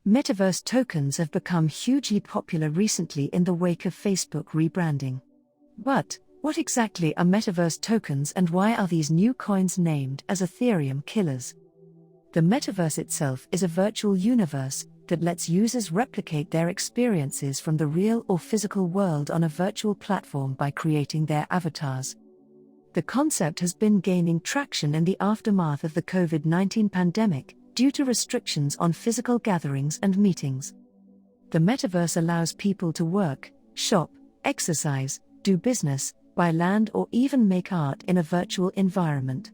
Metaverse tokens have become hugely popular recently in the wake of Facebook rebranding. But, what exactly are Metaverse tokens and why are these new coins named as Ethereum killers? The Metaverse itself is a virtual universe that lets users replicate their experiences from the real or physical world on a virtual platform by creating their avatars. The concept has been gaining traction in the aftermath of the COVID-19 pandemic, due to restrictions on physical gatherings and meetings. The Metaverse allows people to work, shop, exercise, do business, buy land or even make art in a virtual environment.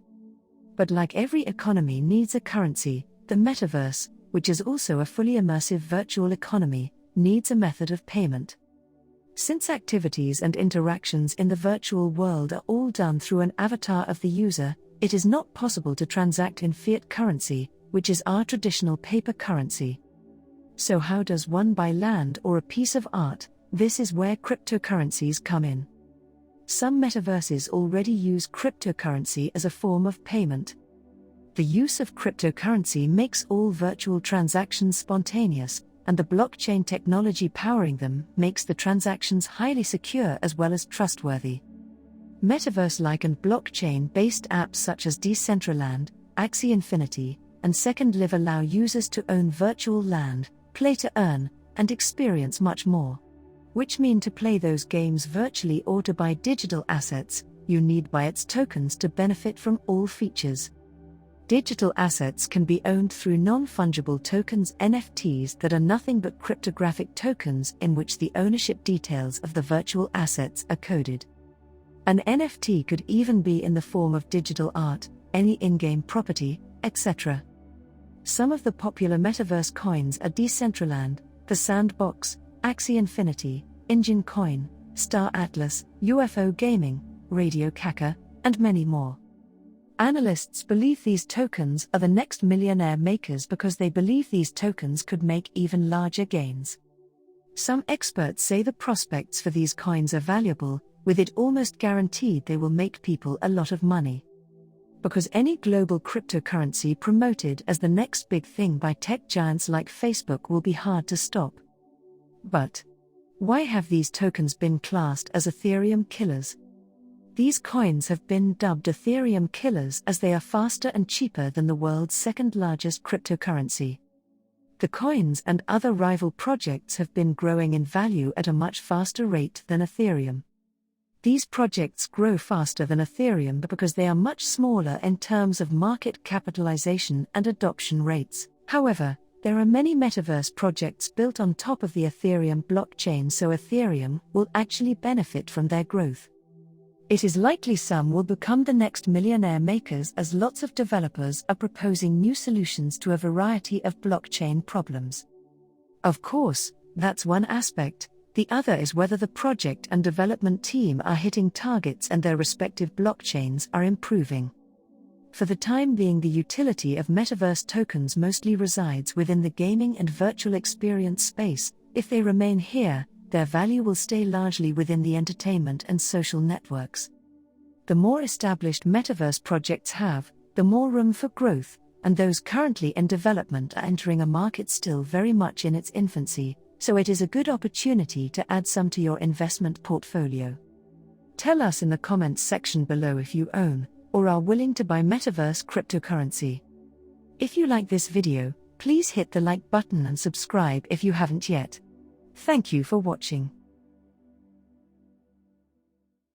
But like every economy needs a currency, the Metaverse, which is also a fully immersive virtual economy, needs a method of payment. Since activities and interactions in the virtual world are all done through an avatar of the user, it is not possible to transact in fiat currency, which is our traditional paper currency. So how does one buy land or a piece of art? This is where cryptocurrencies come in. Some metaverses already use cryptocurrency as a form of payment. The use of cryptocurrency makes all virtual transactions spontaneous, and the blockchain technology powering them makes the transactions highly secure as well as trustworthy. Metaverse-like and blockchain-based apps such as Decentraland, Axie Infinity, and Second Live allow users to own virtual land, play to earn, and experience much more. Which mean to play those games virtually or to buy digital assets, you need buy its tokens to benefit from all features. Digital assets can be owned through non-fungible tokens (NFTs) that are nothing but cryptographic tokens in which the ownership details of the virtual assets are coded. An NFT could even be in the form of digital art, any in-game property, etc. Some of the popular Metaverse coins are Decentraland, The Sandbox, Axie Infinity, Engine Coin, Star Atlas, UFO Gaming, Radio Kaka, and many more. Analysts believe these tokens are the next millionaire makers because they believe these tokens could make even larger gains. Some experts say the prospects for these coins are valuable, with it almost guaranteed they will make people a lot of money. Because any global cryptocurrency promoted as the next big thing by tech giants like Facebook will be hard to stop. But why have these tokens been classed as Ethereum killers? These coins have been dubbed Ethereum killers as they are faster and cheaper than the world's second largest cryptocurrency. The coins and other rival projects have been growing in value at a much faster rate than Ethereum. These projects grow faster than Ethereum because they are much smaller in terms of market capitalization and adoption rates. However, there are many metaverse projects built on top of the Ethereum blockchain, so Ethereum will actually benefit from their growth. It is likely some will become the next millionaire makers as lots of developers are proposing new solutions to a variety of blockchain problems. Of course, that's one aspect. The other is whether the project and development team are hitting targets and their respective blockchains are improving. For the time being, the utility of Metaverse tokens mostly resides within the gaming and virtual experience space. If they remain here, their value will stay largely within the entertainment and social networks. The more established Metaverse projects have, the more room for growth, and those currently in development are entering a market still very much in its infancy, so it is a good opportunity to add some to your investment portfolio. Tell us in the comments section below if you own, or are willing to buy Metaverse cryptocurrency. If you like this video, please hit the like button and subscribe if you haven't yet. Thank you for watching.